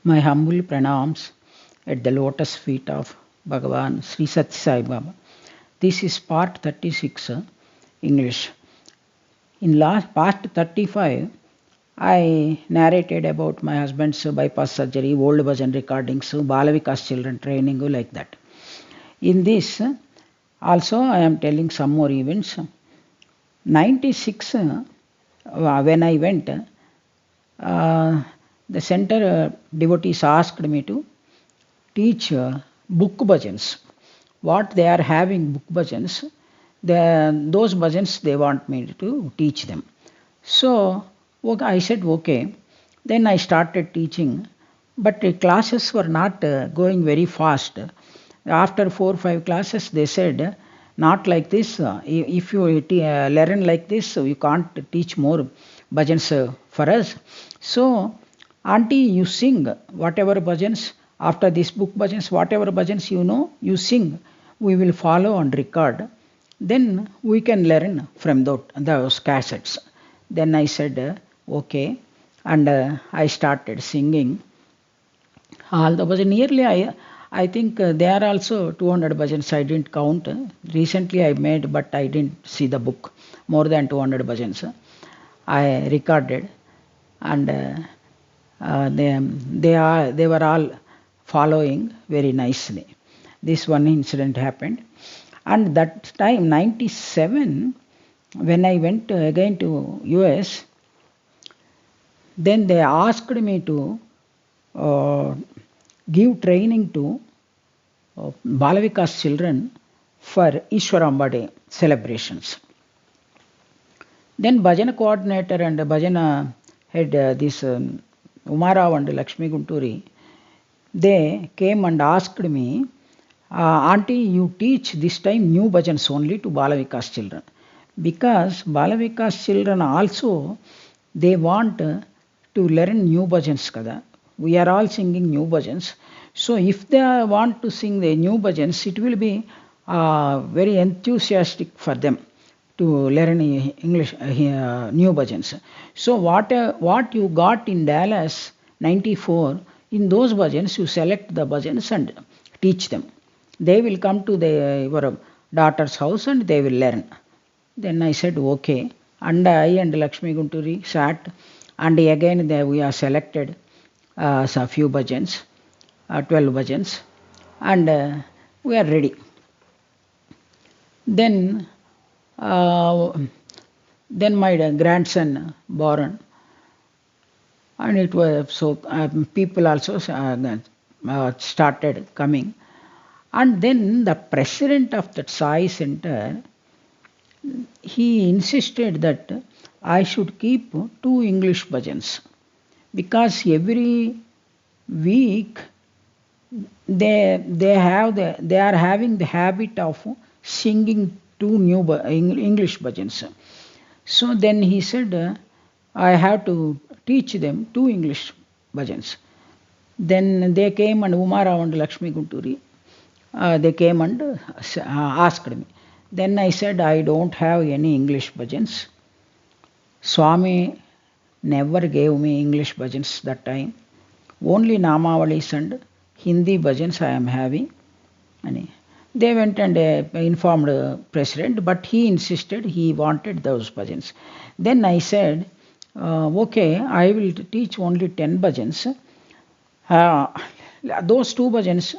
My humble pranams at the lotus feet of Bhagawan Sri Sathya Sai Baba. This is part 36, English. In part 35, I narrated about my husband's bypass surgery, old Bhajan recordings, Balavikas children training, like that. In this, also I am telling some more events. 96, when I went, the center devotees asked me to teach book bhajans. What they are having book bhajans, those bhajans they want me to teach them. So I said okay. Then I started teaching, but the classes were not going very fast. After 4 or 5 classes, they said, not like this. If you learn like this, you can't teach more bhajans for us. So, auntie, you sing whatever bhajans, after this book bhajans, whatever bhajans you know, you sing. We will follow and record. Then we can learn from those cassettes. Then I said, okay. And I started singing. All the bhajans, nearly I think there are also 200 bhajans. I didn't count. Recently I made, but I didn't see the book. More than 200 bhajans. I recorded, and they were all following very nicely. This one incident happened, and that time 97, when I went again to US, then they asked me to give training to Balavikas children for Ishwaramba Day celebrations. Then Bhajana coordinator and Bhajana head, this Umarao and Lakshmi Gunturi, they came and asked me, auntie, you teach this time new bhajans only to Balavikas children. Because Balavikas children also, they want to learn new bhajans kada. We are all singing new bhajans. So if they want to sing the new bhajans, it will be very enthusiastic for them to learn English new bhajans. So what you got in Dallas 94, in those bhajans you select the bhajans and teach them. They will come to your daughter's house and they will learn. Then I said okay, and I and Lakshmi Gunturi sat, and again we are selected a few bhajans, 12 bhajans, and we are ready. Then my grandson born, and it was so people also started coming, and then the president of that Sai Center, he insisted that I should keep 2 English bhajans, because every week they are having the habit of singing 2 new English bhajans. So then he said, I have to teach them 2 English bhajans. Then they came, and Umarao and Lakshmi Gunturi, they came and asked me. Then I said, I don't have any English bhajans. Swamy never gave me English bhajans that time. Only Namavalis and Hindi bhajans I am having. And they went and informed the president, but he insisted he wanted those bhajans. Then I said, okay, I will teach only 10 bhajans. Those 2 bhajans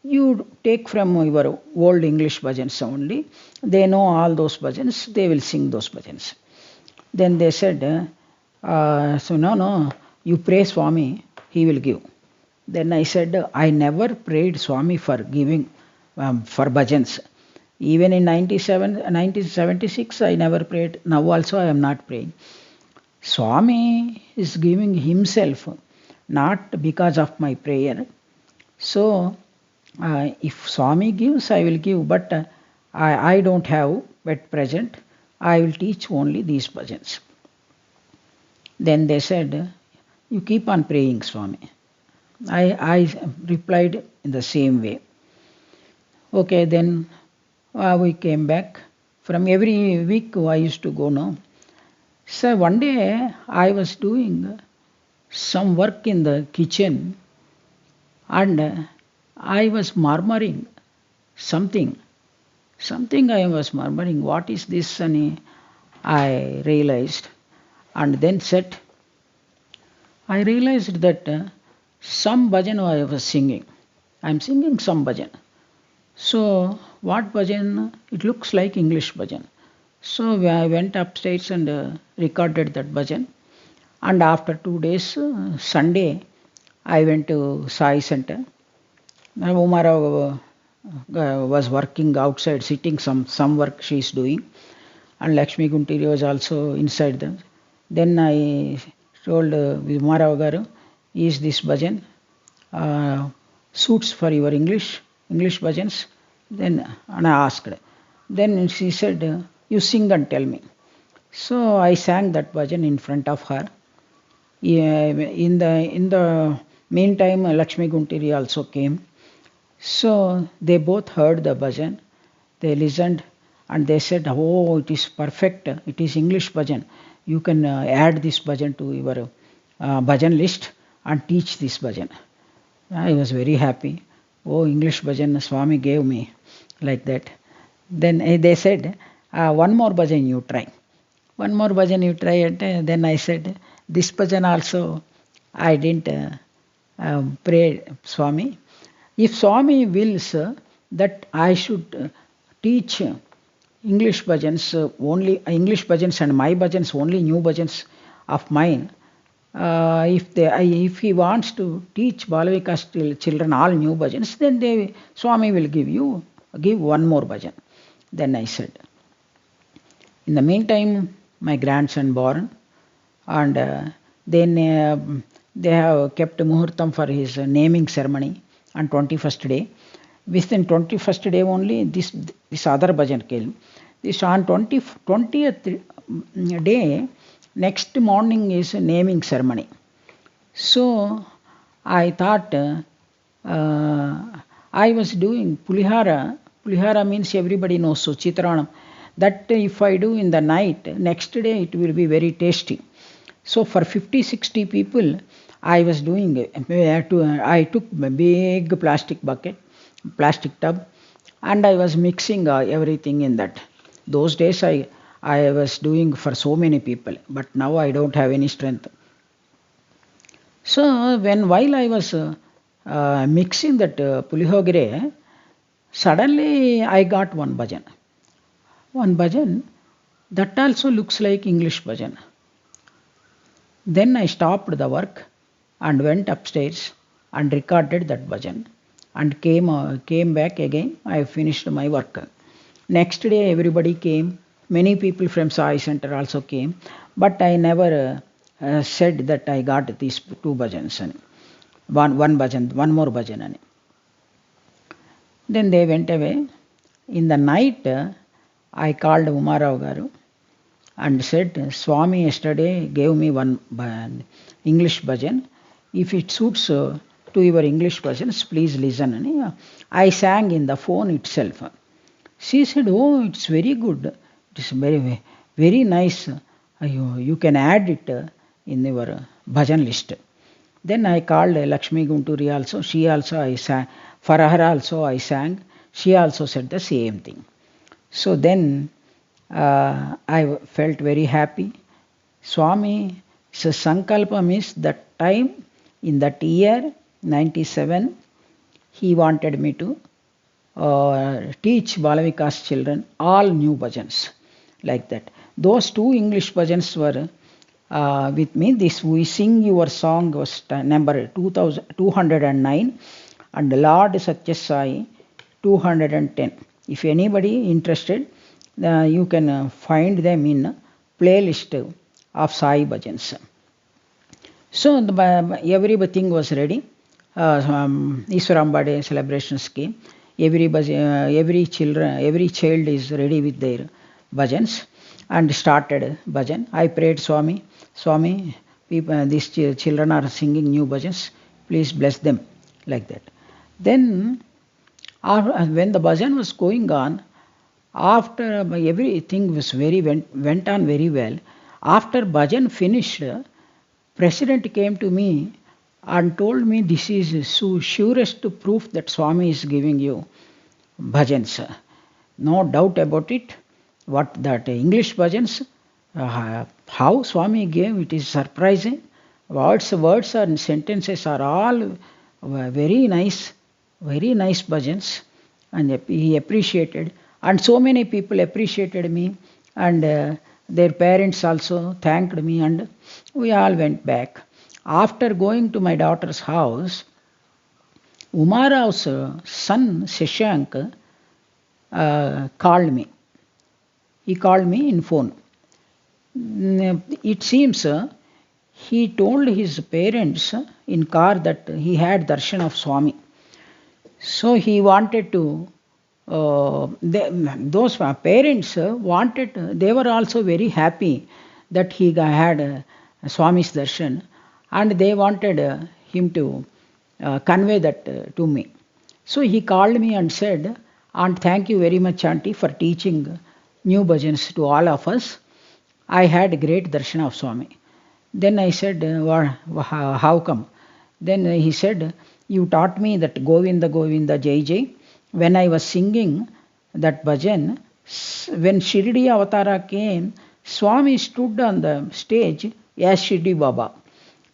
you take from your old English bhajans only. They know all those bhajans, they will sing those bhajans. Then they said, so no, you pray Swamy, he will give. Then I said, I never prayed Swamy for giving for bhajans. Even in 1976, I never prayed. Now also I am not praying. Swamy is giving himself, not because of my prayer. So, if Swamy gives, I will give, but I don't have at present. I will teach only these bhajans. Then they said, you keep on praying, Swamy. I replied in the same way. Okay, then we came back. From every week I used to go now. So one day I was doing some work in the kitchen And I was murmuring something. Something I was murmuring, what is this? And I realized. And then said, I realized that some bhajan I was singing. I'm singing some bhajan. So, what bhajan? It looks like English bhajan. So, I went upstairs and recorded that bhajan. And after 2 days, Sunday, I went to Sai Center. Umarao was working outside, sitting some work she is doing. And Lakshmi Guntiri was also inside them. Then I told Umarao Garu, is this bhajan suits for your English bhajans? Then and I asked. Then she said, you sing and tell me. So I sang that bhajan in front of her. Yeah, in the meantime, Lakshmi Guntiri also came. So they both heard the bhajan. They listened and they said, oh, it is perfect. It is English bhajan. You can add this bhajan to your bhajan list and teach this bhajan. I was very happy. Oh, English bhajan Swamy gave me like that. Then they said, one more bhajan you try. One more bhajan you try. And then I said, this bhajan also I didn't pray Swamy. If Swamy wills that I should teach English bhajans English bhajans and my bhajans only new bhajans of mine, if he wants to teach Balavikas children all new bhajans, then Swamy will give one more bhajan. Then I said. In the meantime, my grandson born, and then they have kept Muhurtam for his naming ceremony on 21st day. Within 21st day only this other bhajan came. This on 20th day, next morning is a naming ceremony. So I thought I was doing Pulihara. Pulihara means everybody knows, so Chitranam. That if I do in the night, next day it will be very tasty. So for 50-60 people, I was doing I took a big plastic tub, and I was mixing everything in that. Those days I was doing for so many people, but now I don't have any strength. So while I was mixing that pulihogre, suddenly I got one bhajan. One bhajan that also looks like English bhajan. Then I stopped the work and went upstairs and recorded that bhajan and came back again. I finished my work. Next day everybody came. Many people from Sai Center also came, but I never said that I got these two bhajans. One bhajan, one more bhajan. Then they went away. In the night, I called Umarao Garu and said, Swamy yesterday gave me one English bhajan. If it suits to your English bhajans, please listen. I sang in the phone itself. She said, oh, it's very good. It is very, very nice. You can add it in your bhajan list. Then I called Lakshmi Gunturi also. She also I sang. For her also I sang. She also said the same thing. So then I felt very happy. Swamy, so Sankalpa means that time, in that year, 97, he wanted me to teach Balavikas children all new bhajans, like that. Those two English bhajans were with me. This We Sing Your Song was number 209, and Lord Sathya Sai 210. If anybody interested, you can find them in playlist of Sai Bhajans. So everything was ready. Iswarambade celebrations came. Every child is ready with their bhajans and started bhajan. I prayed Swamy, these children are singing new bhajans. Please bless them, like that. Then when the bhajan was going on, after everything was went on very well. After bhajan finished, President came to me and told me this is surest proof that Swami is giving you bhajans. No doubt about it. What that English bhajans, how Swami gave, it is surprising. Words and sentences are all very nice bhajans, and he appreciated. And so many people appreciated me, and their parents also thanked me, and we all went back. After going to my daughter's house, Umarav's son Shashank called me. He called me in phone. It seems he told his parents in car that he had darshan of Swami. So he wanted to, those parents wanted, they were also very happy that he had Swami's darshan, and they wanted him to convey that to me. So he called me and said, "Aunt, thank you very much, Auntie, for teaching new bhajans to all of us. I had great darshan of Swami." Then I said, how come? Then he said, "You taught me that Govinda Govinda Jai Jai. When I was singing that bhajan, when Shirdi Avatara came, Swami stood on the stage as Shirdi Baba.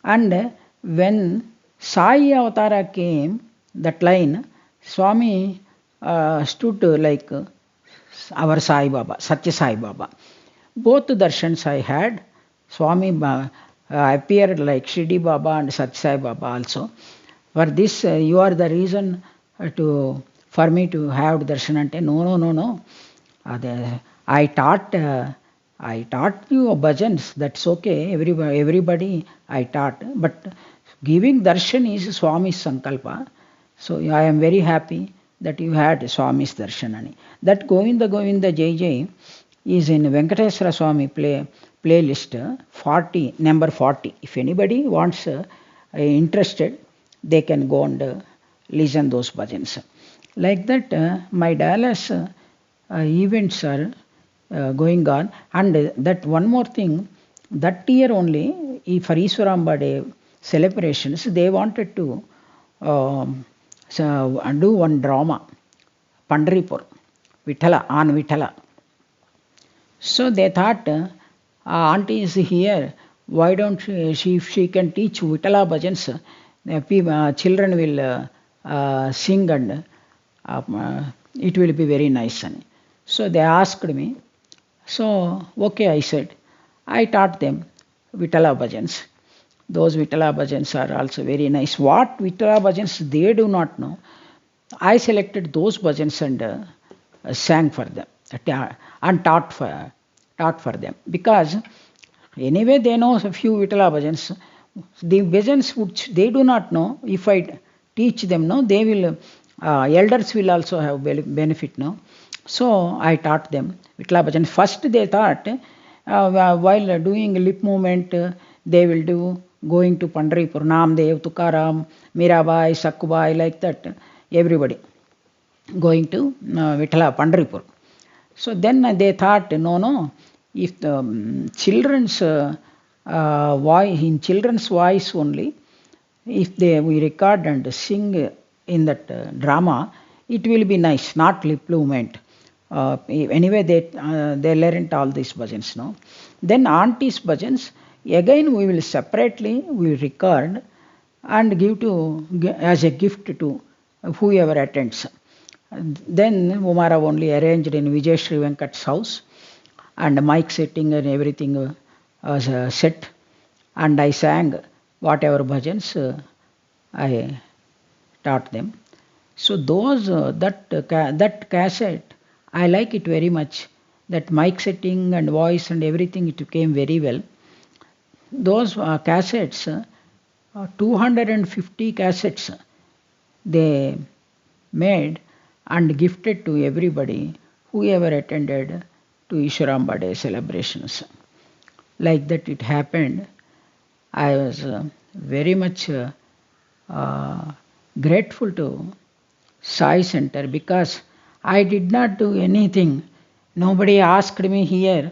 And when Sai Avatara came, that line, Swami stood like our Sai Baba, Sathya Sai Baba. Both darshans I had. Swami appeared like Shirdi Baba and Sathya Sai Baba also. For this, you are the reason for me to have darshan." Ante, no. I taught you bhajans. That's okay. Everybody I taught. But giving darshan is Swami's sankalpa. So I am very happy that you had Swami's darshan. That Govinda Govinda Jai Jai is in Venkateswara Swami playlist 40, number 40. If anybody wants interested, they can go and listen those bhajans. Like that, my Dallas events are going on. And that one more thing, that year only, for Iswaramba Day celebrations, they wanted to do one drama, Pandharipur, on Vittala. So they thought, Auntie is here, why don't she can teach Vittala bhajans, children will sing and it will be very nice. So they asked me. So, okay, I said. I taught them Vittala bhajans. Those Vittala bhajans are also very nice. What Vittala bhajans they do not know. I selected those bhajans and sang for them and taught for them. Because anyway they know a few Vittala bhajans. The bhajans which they do not know, if I teach them, no, they will, elders will also have benefit, no. So I taught them Vittala bhajans. First they thought, while doing lip movement, they will do going to Pandharipur, Namdev, Tukaram, Mirabai, Sakkubai, like that, everybody going to Vittala, Pandharipur. So then they thought, no, if the children's voice, in children's voice only, if we record and sing in that drama, it will be nice, not lip movement. Anyway, they learned all these bhajans, no. Then auntie's bhajans, again we will separately record and give as a gift to whoever attends. Then Umara only arranged in Vijay Sri Venkat's house, and mic setting and everything was set, and I sang whatever bhajans I taught them. So those that cassette, I like it very much. That mic setting and voice and everything, it came very well. Those cassettes, 250 cassettes, they made and gifted to everybody, whoever attended to Ishwaramba Day celebrations. Like that it happened. I was very much grateful to Sai Center, because I did not do anything. Nobody asked me here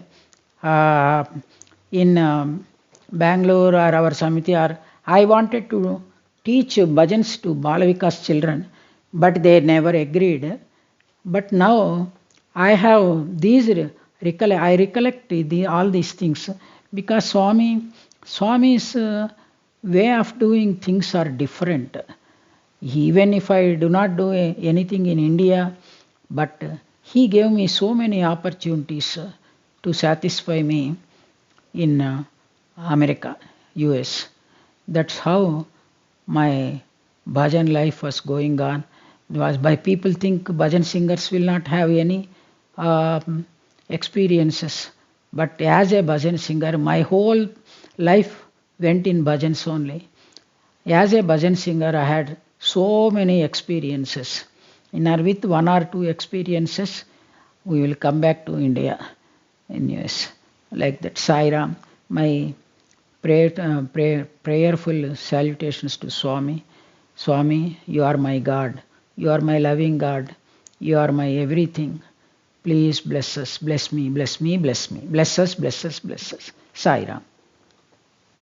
in Bangalore or our Samiti, or I wanted to teach bhajans to Balavikas children, but they never agreed. But now I have these I recollect all these things because Swamy's way of doing things are different. Even if I do not do anything in India, but he gave me so many opportunities to satisfy me in America, US. That's how my bhajan life was going on. It was by people think bhajan singers will not have any experiences. But as a bhajan singer, my whole life went in bhajans only. As a bhajan singer, I had so many experiences. With one or two experiences, we will come back to India in US. Like that, Sai Ram. My prayerful salutations to Swamy. Swamy, you are my God. You are my loving God. You are my everything. Please bless us, bless me, bless me, bless me. Bless us, bless us, bless us. Sai Ram.